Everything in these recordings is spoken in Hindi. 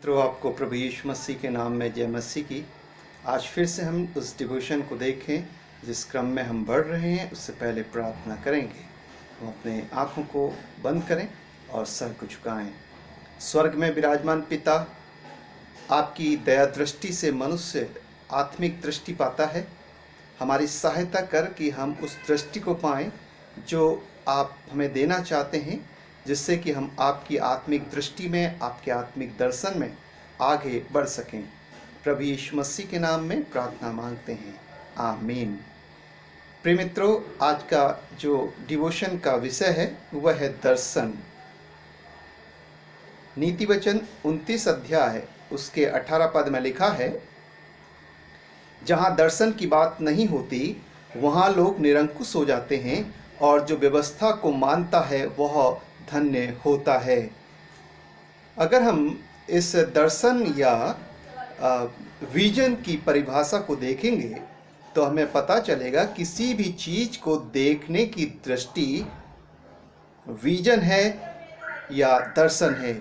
मित्रों, आपको प्रभु यीशु मसीह के नाम में जय मसीह की। आज फिर से हम उस डिवोशन को देखें जिस क्रम में हम बढ़ रहे हैं। उससे पहले प्रार्थना करेंगे। हम अपने आँखों को बंद करें और सर को झुकाएं। स्वर्ग में विराजमान पिता, आपकी दया दृष्टि से मनुष्य आत्मिक दृष्टि पाता है। हमारी सहायता कर कि हम उस दृष्टि को पाएं जो आप हमें देना चाहते हैं, जिससे कि हम आपकी आत्मिक दृष्टि में, आपके आत्मिक दर्शन में आगे बढ़ सकें। प्रभु यीशु मसीह के नाम में प्रार्थना मांगते हैं, आमीन। प्रिय मित्रों, आज का जो डिवोशन का विषय है वह है दर्शन। नीति वचन 29 अध्याय उसके 18 पद में लिखा है, जहाँ दर्शन की बात नहीं होती वहाँ लोग निरंकुश हो जाते हैं, और जो व्यवस्था को मानता है वह धन्य होता है। अगर हम इस दर्शन या विजन की परिभाषा को देखेंगे तो हमें पता चलेगा किसी भी चीज को देखने की दृष्टि विजन है या दर्शन है।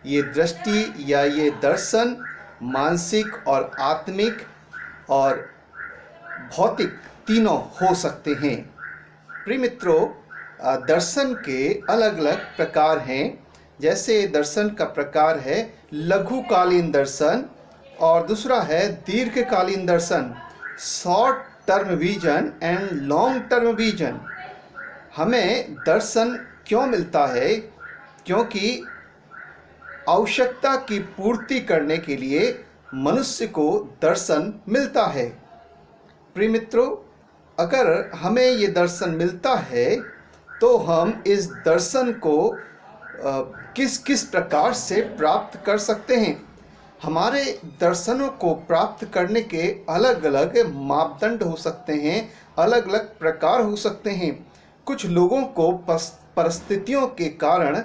ये दृष्टि या ये दर्शन मानसिक और आत्मिक और भौतिक तीनों हो सकते हैं। प्रिय मित्रों, दर्शन के अलग अलग प्रकार हैं। जैसे दर्शन का प्रकार है लघुकालीन दर्शन और दूसरा है दीर्घकालीन दर्शन, short term vision and long term vision. हमें दर्शन क्यों मिलता है? क्योंकि आवश्यकता की पूर्ति करने के लिए मनुष्य को दर्शन मिलता है। प्रिय मित्रों, अगर हमें ये दर्शन मिलता है तो हम इस दर्शन को किस किस प्रकार से प्राप्त कर सकते हैं। हमारे दर्शनों को प्राप्त करने के अलग अलग मापदंड हो सकते हैं, अलग अलग प्रकार हो सकते हैं। कुछ लोगों को परिस्थितियों के कारण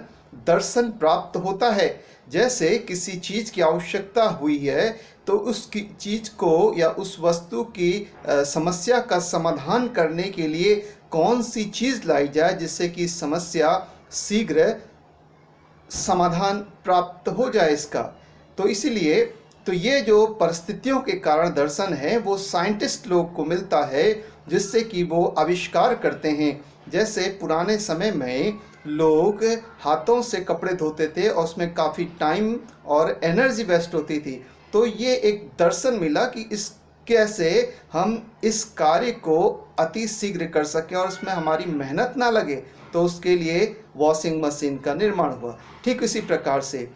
दर्शन प्राप्त होता है। जैसे किसी चीज़ की आवश्यकता हुई है तो उसकी चीज़ को या उस वस्तु की समस्या का समाधान करने के लिए कौन सी चीज़ लाई जाए जिससे कि समस्या शीघ्र समाधान प्राप्त हो जाए इसका। तो इसीलिए तो ये जो परिस्थितियों के कारण दर्शन है वो साइंटिस्ट लोग को मिलता है, जिससे कि वो आविष्कार करते हैं। जैसे पुराने समय में लोग हाथों से कपड़े धोते थे और उसमें काफ़ी टाइम और एनर्जी वेस्ट होती थी। तो ये एक दर्शन मिला कि इस कैसे हम इस कार्य को अति शीघ्र कर सकें और उसमें हमारी मेहनत ना लगे। तो उसके लिए वॉशिंग मशीन का निर्माण हुआ। ठीक इसी प्रकार से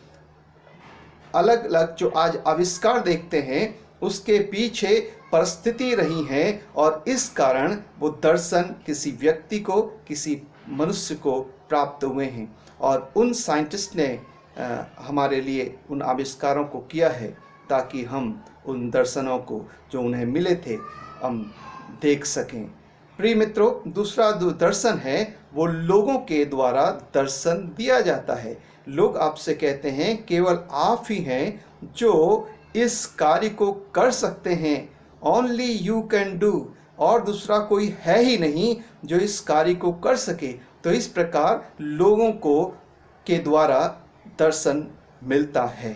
अलग अलग जो आज आविष्कार देखते हैं उसके पीछे परिस्थिति रही है, और इस कारण वो दर्शन किसी व्यक्ति को, किसी मनुष्य को प्राप्त हुए हैं। और उन साइंटिस्ट ने हमारे लिए उन आविष्कारों को किया है ताकि हम उन दर्शनों को जो उन्हें मिले थे हम देख सकें। प्रिय मित्रों, दूसरा जो दर्शन है वो लोगों के द्वारा दर्शन दिया जाता है। लोग आपसे कहते हैं केवल आप ही हैं जो इस कार्य को कर सकते हैं, ओनली यू कैन डू, और दूसरा कोई है ही नहीं जो इस कार्य को कर सके। तो इस प्रकार लोगों को के द्वारा दर्शन मिलता है।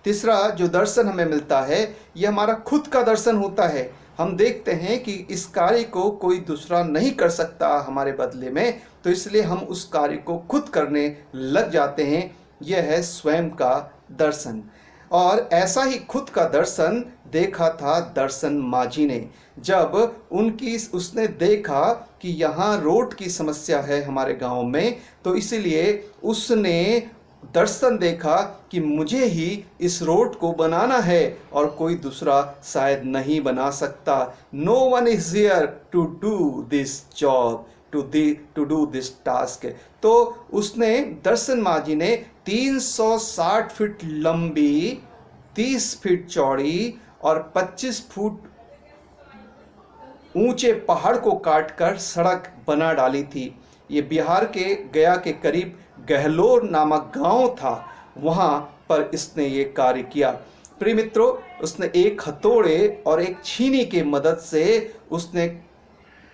तीसरा जो दर्शन हमें मिलता है ये हमारा खुद का दर्शन होता है। हम देखते हैं कि इस कार्य को कोई दूसरा नहीं कर सकता हमारे बदले में, तो इसलिए हम उस कार्य को खुद करने लग जाते हैं। यह है स्वयं का दर्शन। और ऐसा ही खुद का दर्शन देखा था दर्शन माझी ने। जब उसने देखा कि यहाँ रोड की समस्या है हमारे गांव में, तो इसलिए उसने दर्शन देखा कि मुझे ही इस रोड को बनाना है और कोई दूसरा शायद नहीं बना सकता। No one is here to do this job, to do this task. तो उसने, दर्शन माझी ने 360 फीट लंबी, 30 फीट चौड़ी और 25 फुट ऊंचे पहाड़ को काटकर सड़क बना डाली थी। ये बिहार के गया के करीब गहलोर नामक गांव था, वहां पर इसने ये कार्य किया। प्रिय मित्रों, उसने एक हथौड़े और एक छीनी के मदद से उसने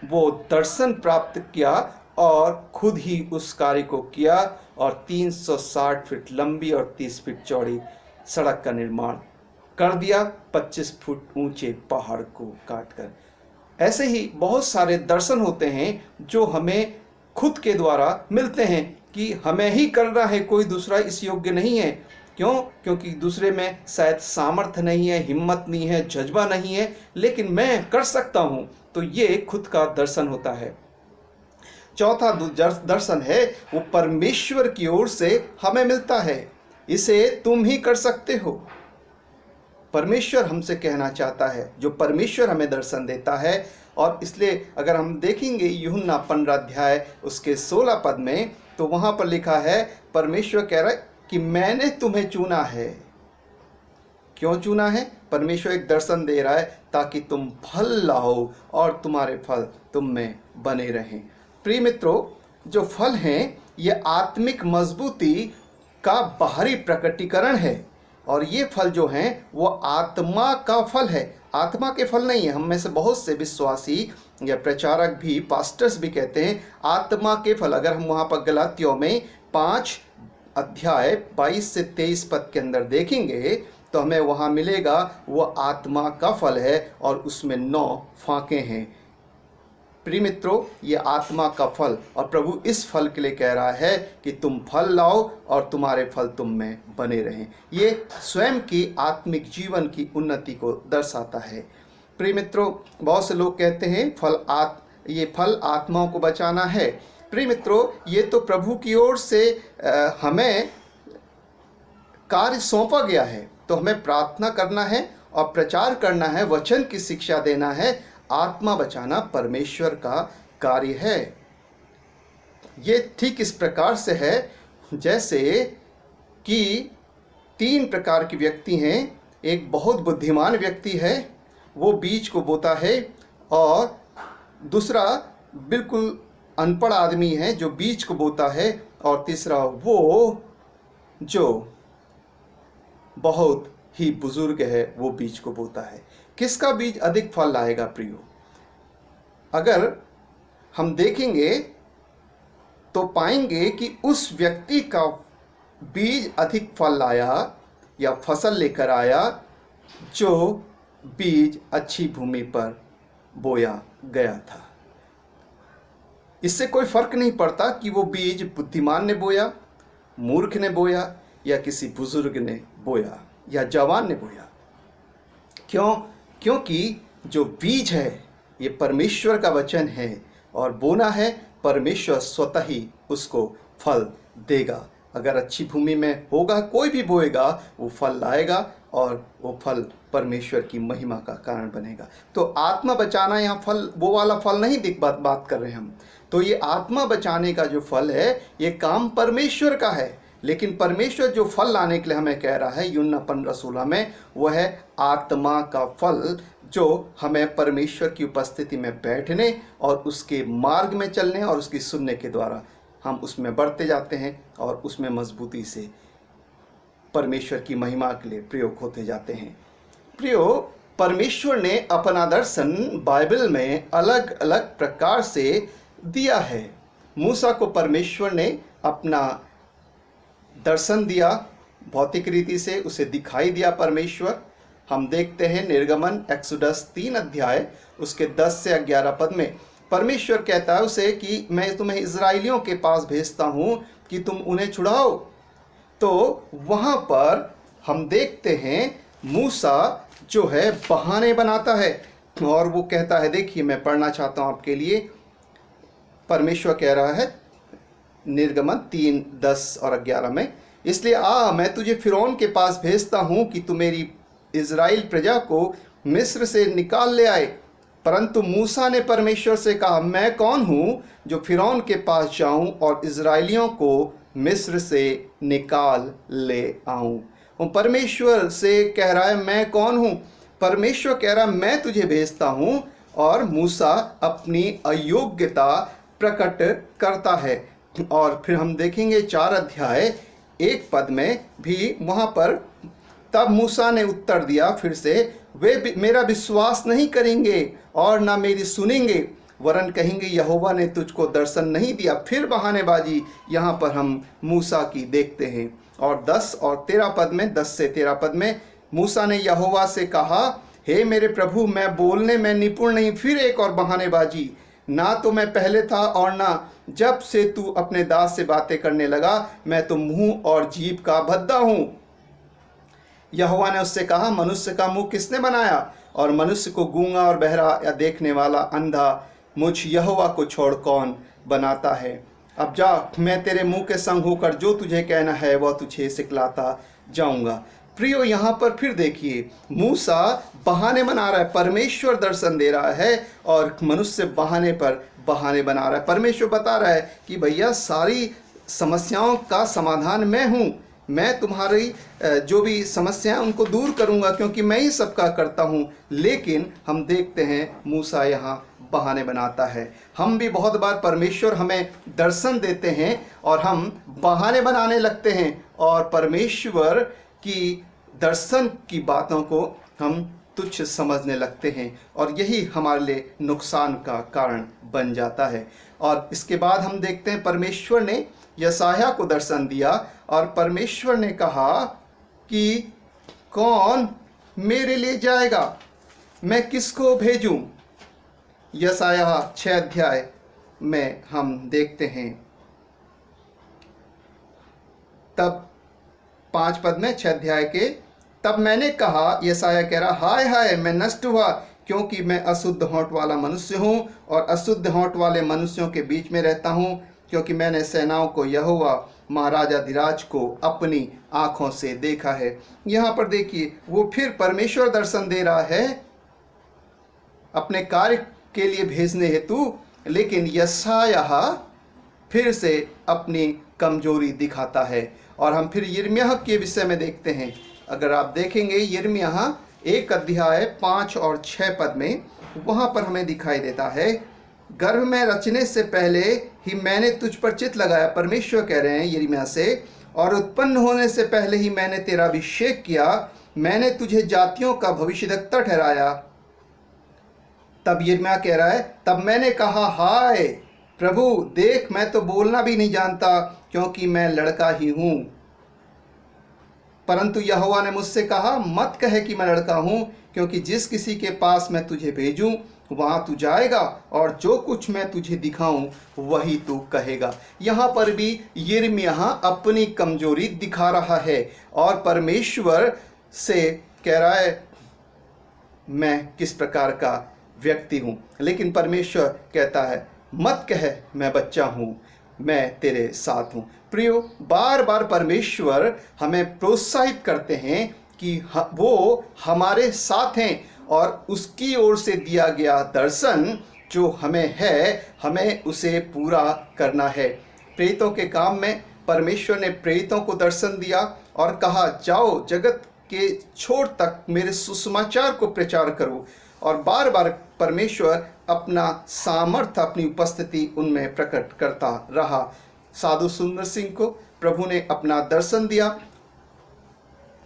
वो दर्शन प्राप्त किया और खुद ही उस कार्य को किया, और 360 फीट लंबी और 30 फीट चौड़ी सड़क का निर्माण कर दिया 25 फुट ऊंचे पहाड़ को काटकर। ऐसे ही बहुत सारे दर्शन होते हैं जो हमें खुद के द्वारा मिलते हैं कि हमें ही करना है, कोई दूसरा इस योग्य नहीं है। क्यों? क्योंकि दूसरे में शायद सामर्थ्य नहीं है, हिम्मत नहीं है, जज्बा नहीं है, लेकिन मैं कर सकता हूं। तो ये खुद का दर्शन होता है। चौथा दर्शन है वो परमेश्वर की ओर से हमें मिलता है, इसे तुम ही कर सकते हो। परमेश्वर हमसे कहना चाहता है, जो परमेश्वर हमें दर्शन देता है। और इसलिए अगर हम देखेंगे यूहन्ना 15 अध्याय उसके 16 पद में, तो वहां पर लिखा है, परमेश्वर कह रहा है कि मैंने तुम्हें चुना है। क्यों चुना है? परमेश्वर एक दर्शन दे रहा है ताकि तुम फल लाओ और तुम्हारे फल तुम में बने रहें। प्रिय मित्रों, जो फल हैं ये आत्मिक मजबूती का बाहरी प्रकटीकरण है, और ये फल जो हैं वो आत्मा का फल है, आत्मा के फल नहीं है। हम में से बहुत से विश्वासी या प्रचारक भी, पास्टर्स भी कहते हैं आत्मा के फल। अगर हम वहाँ पर गलातियों में 5 अध्याय 22 से 23 पद के अंदर देखेंगे तो हमें वहाँ मिलेगा वो आत्मा का फल है और उसमें 9 फाके हैं। प्रिय मित्रों, ये आत्मा का फल, और प्रभु इस फल के लिए कह रहा है कि तुम फल लाओ और तुम्हारे फल तुम में बने रहें। ये स्वयं की आत्मिक जीवन की उन्नति को दर्शाता है। प्रिय मित्रों, बहुत से लोग कहते हैं ये फल आत्माओं को बचाना है। प्रिय मित्रों, ये तो प्रभु की ओर से हमें कार्य सौंपा गया है, तो हमें प्रार्थना करना है और प्रचार करना है, वचन की शिक्षा देना है। आत्मा बचाना परमेश्वर का कार्य है। ये ठीक इस प्रकार से है जैसे कि 3 प्रकार के व्यक्ति हैं। एक बहुत बुद्धिमान व्यक्ति है, वो बीज को बोता है, और दूसरा बिल्कुल अनपढ़ आदमी है जो बीज को बोता है, और तीसरा वो जो बहुत ही बुजुर्ग है वो बीज को बोता है। किसका बीज अधिक फल लाएगा? प्रियो, अगर हम देखेंगे तो पाएंगे कि उस व्यक्ति का बीज अधिक फल लाया या फसल लेकर आया जो बीज अच्छी भूमि पर बोया गया था। इससे कोई फर्क नहीं पड़ता कि वो बीज बुद्धिमान ने बोया, मूर्ख ने बोया, या किसी बुजुर्ग ने बोया, या जवान ने बोया। क्यों? क्योंकि जो बीज है ये परमेश्वर का वचन है, और बोना है परमेश्वर स्वतः ही उसको फल देगा। अगर अच्छी भूमि में होगा, कोई भी बोएगा वो फल लाएगा, और वो फल परमेश्वर की महिमा का कारण बनेगा। तो आत्मा बचाना, यहाँ फल वो वाला फल नहीं बात कर रहे हैं हम। तो ये आत्मा बचाने का जो फल है ये काम परमेश्वर का है, लेकिन परमेश्वर जो फल लाने के लिए हमें कह रहा है यूहन्ना 15:16 में, वह है आत्मा का फल, जो हमें परमेश्वर की उपस्थिति में बैठने और उसके मार्ग में चलने और उसकी सुनने के द्वारा हम उसमें बढ़ते जाते हैं, और उसमें मजबूती से परमेश्वर की महिमा के लिए प्रयोग होते जाते हैं। प्रियो, परमेश्वर ने अपना दर्शन बाइबल में अलग अलग प्रकार से दिया है। मूसा को परमेश्वर ने अपना दर्शन दिया, भौतिक रीति से उसे दिखाई दिया परमेश्वर। हम देखते हैं निर्गमन एक्सोडस 3 अध्याय उसके 10 से 11 पद में परमेश्वर कहता है उसे कि मैं तुम्हें इजराइलियों के पास भेजता हूँ कि तुम उन्हें छुड़ाओ। तो वहाँ पर हम देखते हैं मूसा जो है बहाने बनाता है, और वो कहता है, देखिए मैं पढ़ना चाहता हूँ आपके लिए। परमेश्वर कह रहा है निर्गमन 3, 10 और 11 में, इसलिए मैं तुझे फिरौन के पास भेजता हूँ कि तू मेरी इज़राइल प्रजा को मिस्र से निकाल ले आए। परंतु मूसा ने परमेश्वर से कहा, मैं कौन हूँ जो फिरौन के पास जाऊँ और इज़राइलियों को मिस्र से निकाल ले आऊँ। वो परमेश्वर से कह रहा है मैं कौन हूँ। परमेश्वर कह रहा है मैं तुझे भेजता हूँ, और मूसा अपनी अयोग्यता प्रकट करता है। और फिर हम देखेंगे 4 अध्याय 1 पद में भी वहाँ पर, तब मूसा ने उत्तर दिया फिर से, वे मेरा विश्वास नहीं करेंगे और ना मेरी सुनेंगे, वरन कहेंगे यहोवा ने तुझको दर्शन नहीं दिया। फिर बहानेबाजी यहाँ पर हम मूसा की देखते हैं। और 10 और 13 पद में, 10 से 13 पद में मूसा ने यहोवा से कहा, हे मेरे प्रभु, मैं बोलने में निपुण नहीं। फिर एक और बहानेबाजी, ना तो मैं पहले था और ना जब से तू अपने दास से बातें करने लगा, मैं तो मुंह और जीभ का भद्दा हूं। यहोवा ने उससे कहा, मनुष्य का मुंह किसने बनाया, और मनुष्य को गूंगा और बहरा या देखने वाला अंधा मुझ यहोवा को छोड़ कौन बनाता है। अब जा, मैं तेरे मुंह के संग होकर जो तुझे कहना है वह तुझे सिखलाता जाऊंगा। प्रियो, यहाँ पर फिर देखिए, मूसा बहाने बना रहा है, परमेश्वर दर्शन दे रहा है और मनुष्य बहाने पर बहाने बना रहा है। परमेश्वर बता रहा है कि भैया सारी समस्याओं का समाधान मैं हूँ, मैं तुम्हारी जो भी समस्याएं उनको दूर करूंगा, क्योंकि मैं ही सबका करता हूं। लेकिन हम देखते हैं मूसा यहाँ बहाने बनाता है। हम भी बहुत बार परमेश्वर हमें दर्शन देते हैं और हम बहाने बनाने लगते हैं और परमेश्वर की दर्शन की बातों को हम तुच्छ समझने लगते हैं और यही हमारे लिए नुकसान का कारण बन जाता है। और इसके बाद हम देखते हैं परमेश्वर ने यशायाह को दर्शन दिया और परमेश्वर ने कहा कि कौन मेरे लिए जाएगा, मैं किसको भेजूं। यशायाह 6 अध्याय में हम देखते हैं, तब 5 पद में 6 अध्याय के, तब मैंने कहा, यशायाह कह रहा, हाय हाय मैं नष्ट हुआ, क्योंकि मैं अशुद्ध होंठ वाला मनुष्य हूँ और अशुद्ध होंठ वाले मनुष्यों के बीच में रहता हूँ, क्योंकि मैंने सेनाओं को यहोवा महाराजाधिराज को अपनी आंखों से देखा है। यहाँ पर देखिए, वो फिर परमेश्वर दर्शन दे रहा है अपने कार्य के लिए भेजने हेतु, लेकिन यशायाह फिर से अपनी कमजोरी दिखाता है। और हम फिर यिर्मयाह के विषय में देखते हैं। अगर आप देखेंगे यिर्मयाह 1 अध्याय 5 और 6 पद में, वहाँ पर हमें दिखाई देता है, गर्भ में रचने से पहले ही मैंने तुझ पर चित्त लगाया, परमेश्वर कह रहे हैं यिर्मयाह से, और उत्पन्न होने से पहले ही मैंने तेरा अभिषेक किया, मैंने तुझे जातियों का भविष्यद्वक्ता ठहराया। तब यिर्मयाह कह रहा है, तब मैंने कहा, हाय प्रभु देख, मैं तो बोलना भी नहीं जानता, क्योंकि मैं लड़का ही हूँ। परंतु यहोवा ने मुझसे कहा, मत कहे कि मैं लड़का हूँ, क्योंकि जिस किसी के पास मैं तुझे भेजूं वहाँ तू जाएगा और जो कुछ मैं तुझे दिखाऊं वही तू कहेगा। यहाँ पर भी यिर्मयाह अपनी कमजोरी दिखा रहा है और परमेश्वर से कह रहा है मैं किस प्रकार का व्यक्ति हूँ, लेकिन परमेश्वर कहता है मत कह मैं बच्चा हूँ, मैं तेरे साथ हूँ। प्रियो, बार बार परमेश्वर हमें प्रोत्साहित करते हैं कि वो हमारे साथ हैं और उसकी ओर से दिया गया दर्शन जो हमें है, हमें उसे पूरा करना है। प्रेरितों के काम में परमेश्वर ने प्रेरितों को दर्शन दिया और कहा, जाओ जगत के छोर तक मेरे सुसमाचार को प्रचार करो। और बार बार परमेश्वर अपना सामर्थ्य, अपनी उपस्थिति उनमें प्रकट करता रहा। साधु सुंदर सिंह को प्रभु ने अपना दर्शन दिया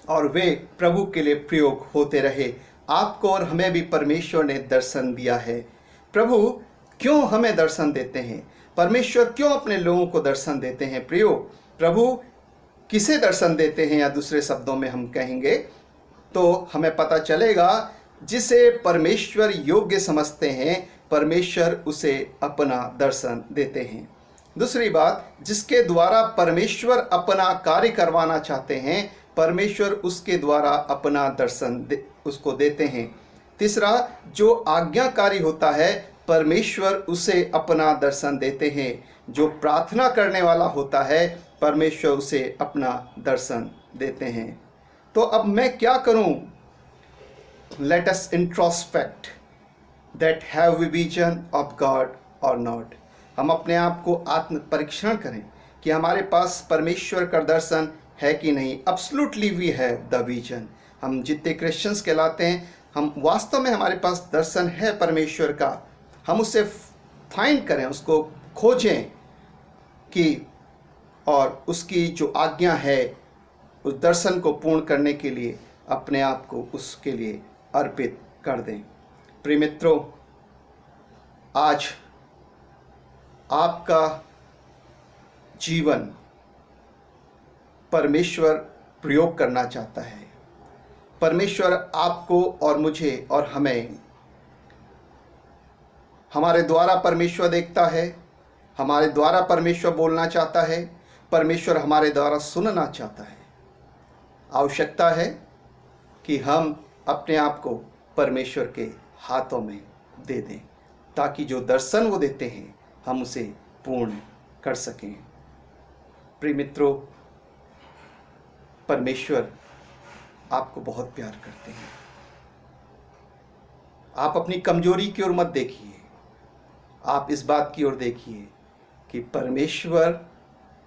और वे प्रभु के लिए प्रयोग होते रहे। आपको और हमें भी परमेश्वर ने दर्शन दिया है। प्रभु क्यों हमें दर्शन देते हैं? परमेश्वर क्यों अपने लोगों को दर्शन देते हैं? प्रियो, प्रभु किसे दर्शन देते हैं, या दूसरे शब्दों में हम कहेंगे तो हमें पता चलेगा, जिसे परमेश्वर योग्य समझते हैं परमेश्वर उसे अपना दर्शन देते हैं। दूसरी बात, जिसके द्वारा परमेश्वर अपना कार्य करवाना चाहते हैं परमेश्वर उसके द्वारा अपना दर्शन उसको देते हैं। तीसरा, जो आज्ञाकारी होता है परमेश्वर उसे अपना दर्शन देते हैं। जो प्रार्थना करने वाला होता है परमेश्वर उसे अपना दर्शन देते हैं। तो अब मैं क्या करूं? Let us introspect that have we vision of God or not। हम अपने आप को आत्म परीक्षण करें कि हमारे पास परमेश्वर का दर्शन है कि नहीं। Absolutely we have the vision। हम जितने क्रिश्चियंस कहलाते हैं, हम वास्तव में हमारे पास दर्शन है परमेश्वर का। हम उसे फाइंड करें, उसको खोजें कि और उसकी जो आज्ञा है उस दर्शन को पूर्ण करने के लिए अपने आप को उसके लिए अर्पित कर दें। प्रिय मित्रों, आज आपका जीवन परमेश्वर प्रयोग करना चाहता है। परमेश्वर आपको और मुझे और हमें, हमारे द्वारा परमेश्वर देखता है, हमारे द्वारा परमेश्वर बोलना चाहता है, परमेश्वर हमारे द्वारा सुनना चाहता है। आवश्यकता है कि हम अपने आप को परमेश्वर के हाथों में दे दें, ताकि जो दर्शन वो देते हैं हम उसे पूर्ण कर सकें। प्रिय मित्रों, परमेश्वर आपको बहुत प्यार करते हैं। आप अपनी कमजोरी की ओर मत देखिए, आप इस बात की ओर देखिए कि परमेश्वर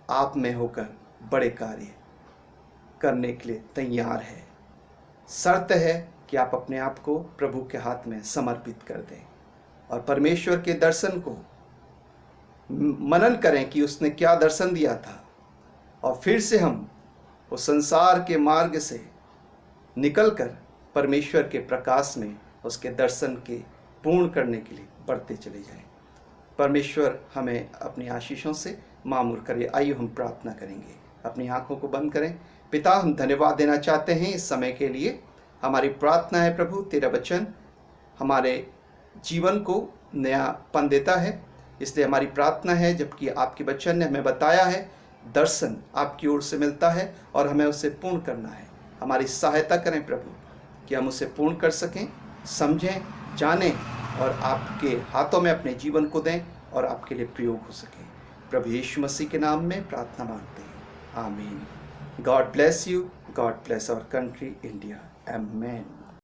आप में होकर बड़े कार्य करने के लिए तैयार है। शर्त है कि आप अपने आप को प्रभु के हाथ में समर्पित कर दें और परमेश्वर के दर्शन को मनन करें कि उसने क्या दर्शन दिया था, और फिर से हम उस संसार के मार्ग से निकलकर परमेश्वर के प्रकाश में उसके दर्शन के पूर्ण करने के लिए बढ़ते चले जाएं। परमेश्वर हमें अपनी आशीषों से मामूर करे। आइए हम प्रार्थना करेंगे। अपनी आंखों को बंद करें। पिता, हम धन्यवाद देना चाहते हैं इस समय के लिए। हमारी प्रार्थना है प्रभु, तेरा वचन हमारे जीवन को नयापन देता है, इसलिए हमारी प्रार्थना है, जबकि आपके वचन ने हमें बताया है दर्शन आपकी ओर से मिलता है और हमें उसे पूर्ण करना है। हमारी सहायता करें प्रभु कि हम उसे पूर्ण कर सकें, समझें, जानें और आपके हाथों में अपने जीवन को दें और आपके लिए प्रयोग हो सके। प्रभु यीशु मसीह के नाम में प्रार्थना मांगते हैं, आमीन। God bless you, God bless our country India, amen.